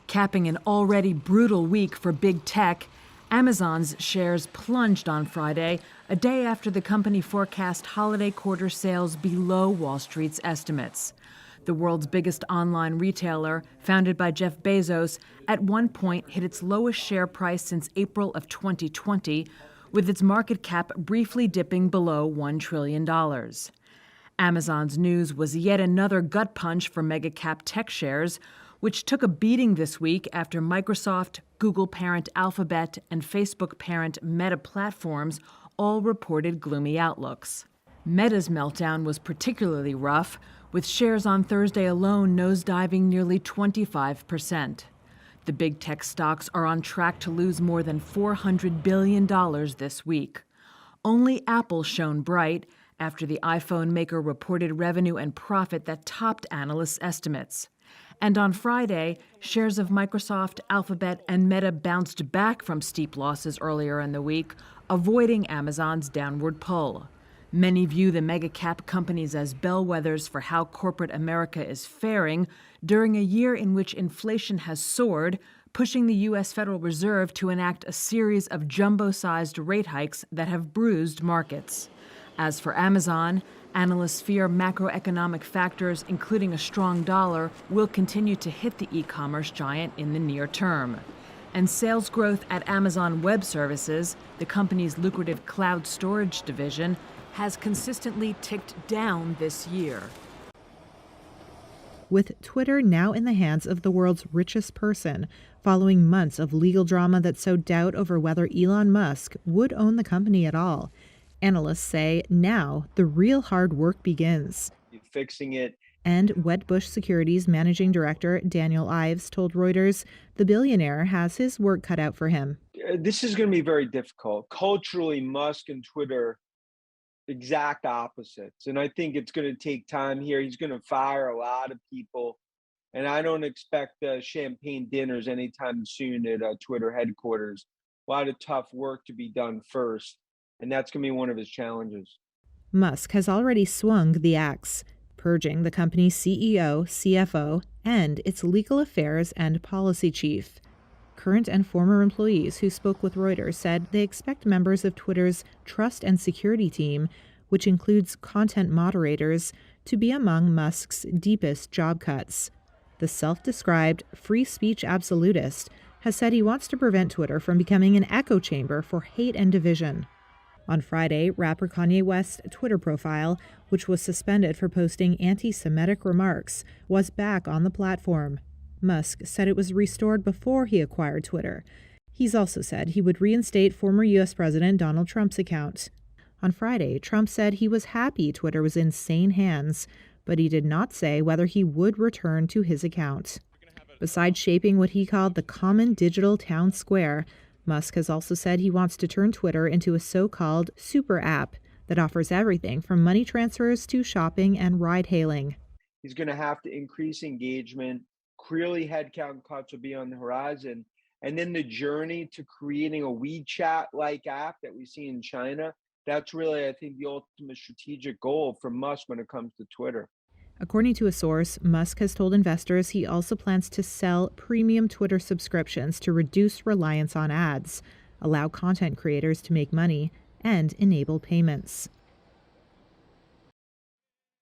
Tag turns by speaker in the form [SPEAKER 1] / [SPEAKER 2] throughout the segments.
[SPEAKER 1] Capping an already brutal week for big tech, Amazon's shares plunged on Friday, a day after the company forecast holiday quarter sales below Wall Street's estimates. The world's biggest online retailer, founded by Jeff Bezos, at one point hit its lowest share price since April of 2020, with its market cap briefly dipping below $1 trillion. Amazon's news was yet another gut punch for mega-cap tech shares, which took a beating this week after Microsoft, Google parent Alphabet, and Facebook parent Meta Platforms all reported gloomy outlooks. Meta's meltdown was particularly rough, with shares on Thursday alone nosediving nearly 25%. The big tech stocks are on track to lose more than $400 billion this week. Only Apple shone bright after the iPhone maker reported revenue and profit that topped analysts' estimates. And on Friday, shares of Microsoft, Alphabet, and Meta bounced back from steep losses earlier in the week, avoiding Amazon's downward pull. Many view the mega-cap companies as bellwethers for how corporate America is faring during a year in which inflation has soared, pushing the U.S. Federal Reserve to enact a series of jumbo-sized rate hikes that have bruised markets. As for Amazon, analysts fear macroeconomic factors, including a strong dollar, will continue to hit the e-commerce giant in the near term. And sales growth at Amazon Web Services, the company's lucrative cloud storage division, has consistently ticked down this year.
[SPEAKER 2] With Twitter now in the hands of the world's richest person, following months of legal drama that sowed doubt over whether Elon Musk would own the company at all, analysts say now the real hard work begins.
[SPEAKER 3] Fixing it.
[SPEAKER 2] And Wedbush Securities Managing Director Daniel Ives told Reuters the billionaire has his work cut out for him.
[SPEAKER 3] This is going to be very difficult. Culturally, Musk and Twitter, exact opposites. And I think it's going to take time here. He's going to fire a lot of people. And I don't expect champagne dinners anytime soon at Twitter headquarters. A lot of tough work to be done first. And that's going to be one of his challenges.
[SPEAKER 2] Musk has already swung the axe, purging the company's CEO, CFO, and its legal affairs and policy chief. Current and former employees who spoke with Reuters said they expect members of Twitter's trust and security team, which includes content moderators, to be among Musk's deepest job cuts. The self-described free speech absolutist has said he wants to prevent Twitter from becoming an echo chamber for hate and division. On Friday, rapper Kanye West's Twitter profile, which was suspended for posting anti-Semitic remarks, was back on the platform. Musk said it was restored before he acquired Twitter. He's also said he would reinstate former U.S. President Donald Trump's account. On Friday, Trump said he was happy Twitter was in sane hands, but he did not say whether he would return to his account. Besides shaping what he called the common digital town square, Musk has also said he wants to turn Twitter into a so-called super app that offers everything from money transfers to shopping and ride-hailing.
[SPEAKER 3] He's going to have to increase engagement. Clearly, headcount cuts will be on the horizon. And then the journey to creating a WeChat-like app that we see in China, that's really, I think, the ultimate strategic goal for Musk when it comes to Twitter.
[SPEAKER 2] According to a source, Musk has told investors he also plans to sell premium Twitter subscriptions to reduce reliance on ads, allow content creators to make money, and enable payments.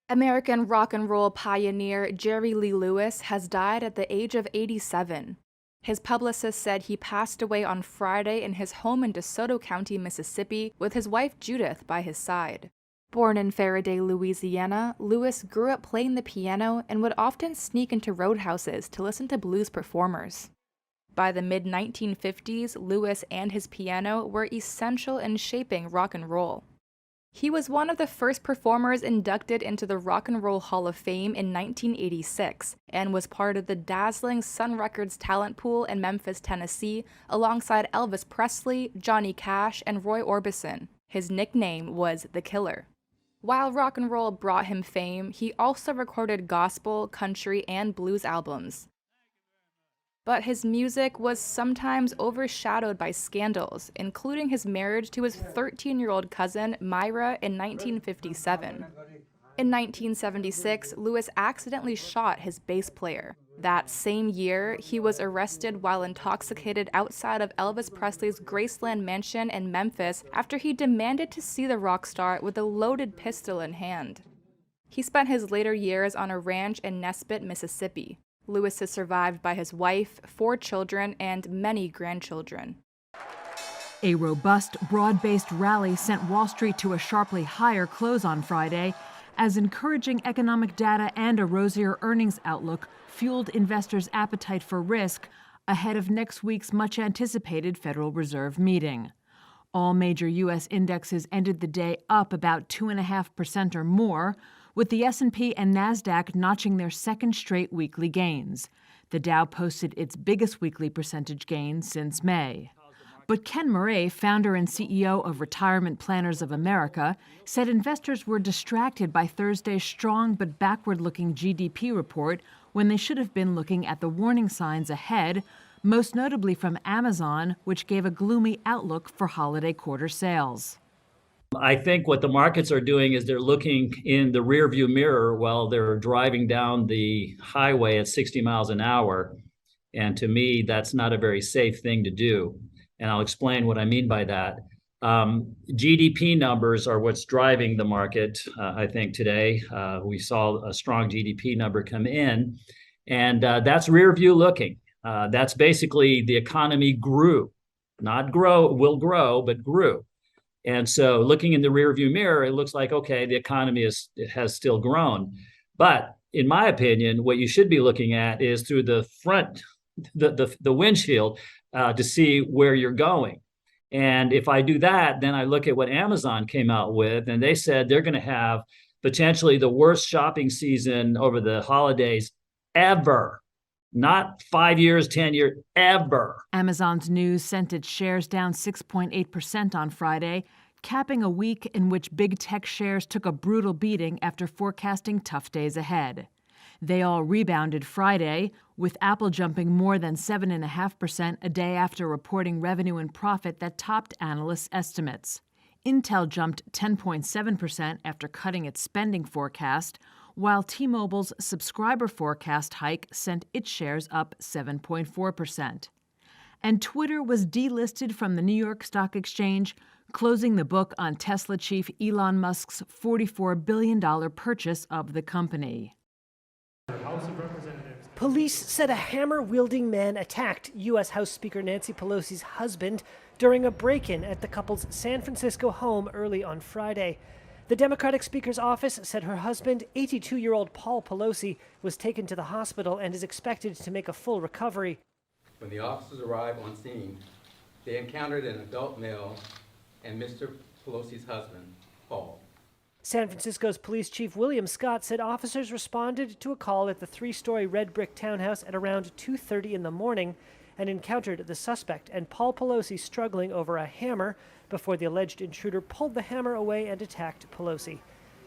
[SPEAKER 4] American rock and roll pioneer Jerry Lee Lewis has died at the age of 87. His publicist said he passed away on Friday in his home in DeSoto County, Mississippi, with his wife Judith by his side. Born in Faraday, Louisiana, Lewis grew up playing the piano and would often sneak into roadhouses to listen to blues performers. By the mid-1950s, Lewis and his piano were essential in shaping rock and roll. He was one of the first performers inducted into the Rock and Roll Hall of Fame in 1986 and was part of the dazzling Sun Records talent pool in Memphis, Tennessee, alongside Elvis Presley, Johnny Cash, and Roy Orbison. His nickname was The Killer. While rock and roll brought him fame, he also recorded gospel, country, and blues albums. But his music was sometimes overshadowed by scandals, including his marriage to his 13-year-old cousin, Myra, in 1957. In 1976, Lewis accidentally shot his bass player. That same year, he was arrested while intoxicated outside of Elvis Presley's Graceland mansion in Memphis after he demanded to see the rock star with a loaded pistol in hand. He spent his later years on a ranch in Nesbitt, Mississippi. Lewis is survived by his wife, 4 children, and many grandchildren.
[SPEAKER 1] A robust, broad-based rally sent Wall Street to a sharply higher close on Friday, as encouraging economic data and a rosier earnings outlook fueled investors' appetite for risk ahead of next week's much-anticipated Federal Reserve meeting. All major U.S. indexes ended the day up about 2.5% or more, with the S&P and NASDAQ notching their second straight weekly gains. The Dow posted its biggest weekly percentage gain since May. But Ken Murray, founder and CEO of Retirement Planners of America, said investors were distracted by Thursday's strong but backward-looking GDP report when they should have been looking at the warning signs ahead, most notably from Amazon, which gave a gloomy outlook for holiday quarter sales.
[SPEAKER 5] I think what the markets are doing is they're looking in the rearview mirror while they're driving down the highway at 60 miles an hour. And to me, that's not a very safe thing to do. And I'll explain what I mean by that. GDP numbers are what's driving the market, I think, today. We saw a strong GDP number come in, and that's rear view looking. That's basically the economy grew, not grow, will grow, but grew. And so looking in the rear view mirror, it looks like, okay, the economy has still grown. But in my opinion, what you should be looking at is through the front, the windshield, to see where you're going. And if I do that, then I look at what Amazon came out with, and they said they're going to have potentially the worst shopping season over the holidays ever. Not 5 years, 10 years, ever.
[SPEAKER 1] Amazon's news sent its shares down 6.8% on Friday, capping a week in which big tech shares took a brutal beating after forecasting tough days ahead. They all rebounded Friday, with Apple jumping more than 7.5% a day after reporting revenue and profit that topped analysts' estimates. Intel jumped 10.7% after cutting its spending forecast, while T-Mobile's subscriber forecast hike sent its shares up 7.4%. And Twitter was delisted from the New York Stock Exchange, closing the book on Tesla chief Elon Musk's $44 billion purchase of the company.
[SPEAKER 6] Police said a hammer-wielding man attacked U.S. House Speaker Nancy Pelosi's husband during a break-in at the couple's San Francisco home early on Friday. The Democratic Speaker's office said her husband, 82-year-old Paul Pelosi, was taken to the hospital and is expected to make a full recovery.
[SPEAKER 7] When the officers arrived on scene, they encountered an adult male and Mr. Pelosi's husband, Paul.
[SPEAKER 6] San Francisco's Police Chief William Scott said officers responded to a call at the 3-story red brick townhouse at around 2:30 in the morning and encountered the suspect and Paul Pelosi struggling over a hammer before the alleged intruder pulled the hammer away and attacked Pelosi.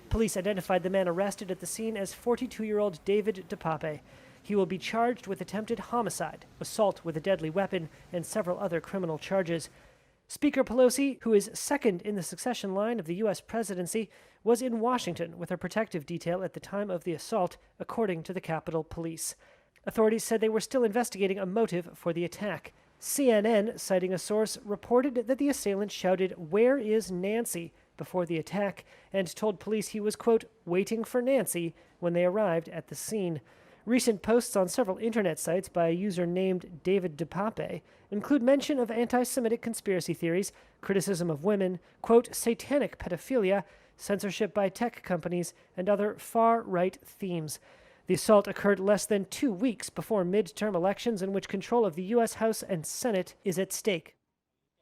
[SPEAKER 6] Police identified the man arrested at the scene as 42-year-old David DePape. He will be charged with attempted homicide, assault with a deadly weapon, and several other criminal charges. Speaker Pelosi, who is second in the succession line of the U.S. presidency, was in Washington with her protective detail at the time of the assault, according to the Capitol Police. Authorities said they were still investigating a motive for the attack. CNN, citing a source, reported that the assailant shouted, "Where is Nancy?" before the attack, and told police he was, quote, waiting for Nancy when they arrived at the scene. Recent posts on several internet sites by a user named David DePape include mention of anti-Semitic conspiracy theories, criticism of women, quote, satanic pedophilia, censorship by tech companies, and other far-right themes. The assault occurred less than 2 weeks before midterm elections in which control of the U.S. House and Senate is at stake.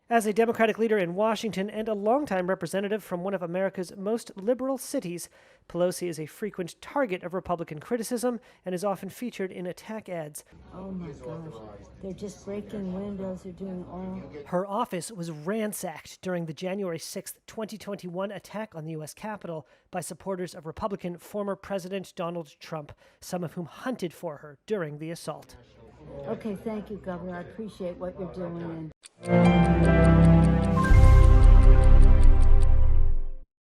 [SPEAKER 6] As a Democratic leader in Washington and a longtime representative from one of America's most liberal cities, Pelosi is a frequent target of Republican criticism and is often featured in attack ads.
[SPEAKER 8] Oh my gosh, they're just breaking windows, they're doing all...
[SPEAKER 6] Her office was ransacked during the January 6, 2021 attack on the U.S. Capitol by supporters of Republican former President Donald Trump, some of whom hunted for her during the assault.
[SPEAKER 8] Okay, thank you, Governor. I appreciate what you're doing.